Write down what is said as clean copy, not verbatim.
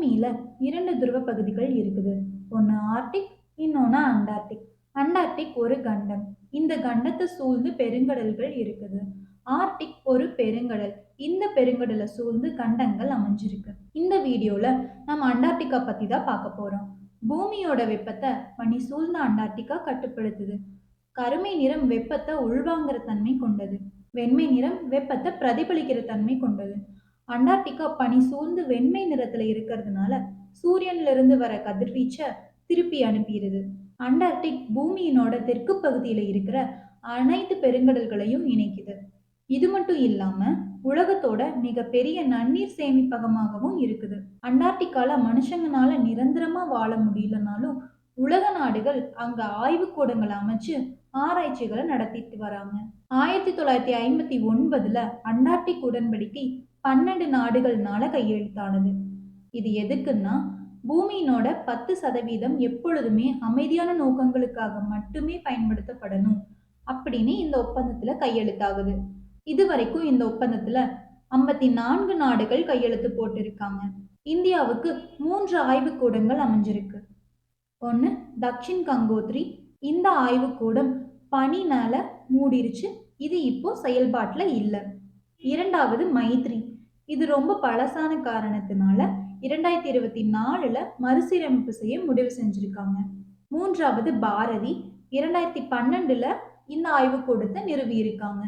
பூமியில 2 துருவ பகுதிகள் இருக்குது. ஒன்னு ஆர்டிக், இன்னொன்னு அண்டார்டிக். அண்டார்டிக் ஒரு கண்டம். இந்த கண்டத்தை சூழ்ந்து பெருங்கடல்கள் இருக்குது. ஆர்டிக் ஒரு பெருங்கடல். இந்த பெருங்கடலை சூழ்ந்து கண்டங்கள் அமைஞ்சிருக்கு. இந்த வீடியோல நம்ம அண்டார்டிகா பத்தி தான் பார்க்க போறோம். பூமியோட வெப்பத்தை பனி சூழ்ந்த அண்டார்டிகா கட்டுப்படுத்துது. கருமை நிறம் வெப்பத்தை உள்வாங்குற தன்மை கொண்டது. வெண்மை நிறம் வெப்பத்தை பிரதிபலிக்கிற தன்மை கொண்டது. அண்டார்டிகா பனி சூழ்ந்து வெண்மை நிறத்துல இருக்கிறதுனால சூரியன்ல இருந்து வர கதிர்வீச்ச திருப்பி அனுப்பிடுது. அண்டார்டிக் பூமியினோட தெற்கு பகுதியில இருக்கிற அனைத்து பெருங்கடல்களையும் இணைக்குது. இது மட்டும் இல்லாம உலகத்தோட மிக பெரிய நன்னீர் சேமிப்பகமாகவும் இருக்குது. அண்டார்டிகால மனுஷங்கனால நிரந்தரமா வாழ முடியலனாலும் உலக நாடுகள் அங்க ஆய்வு கூடங்களை அமைச்சு ஆராய்ச்சிகளை நடத்திட்டு வராங்க. 1959 அண்டார்டிக் உடன்படிக்கை 12 நாடுகள்னால கையெழுத்தானது. இது எதுக்குன்னா பூமியினோட 10% எப்பொழுதுமே அமைதியான நோக்கங்களுக்காக மட்டுமே பயன்படுத்தப்படணும் அப்படின்னு இந்த ஒப்பந்தத்துல கையெழுத்தாகுது. இதுவரைக்கும் இந்த ஒப்பந்தத்துல 54 நாடுகள் கையெழுத்து போட்டிருக்காங்க. இந்தியாவுக்கு 3 ஆய்வுக்கூடங்கள் அமைஞ்சிருக்கு. ஒன்று தக்ஷின் கங்கோத்ரி. இந்த ஆய்வுக்கூடம் பனினால மூடிருச்சு. இது இப்போ செயல்பாட்டில் இல்லை. இரண்டாவது மைத்ரி. இது ரொம்ப பழசான காரணத்தினால 2024 மறுசீரமைப்பு செய்ய முடிவு செஞ்சிருக்காங்க. மூன்றாவது பாரதி. 2012 இந்த ஆய்வுக்கூடத்தை நிறுவி இருக்காங்க.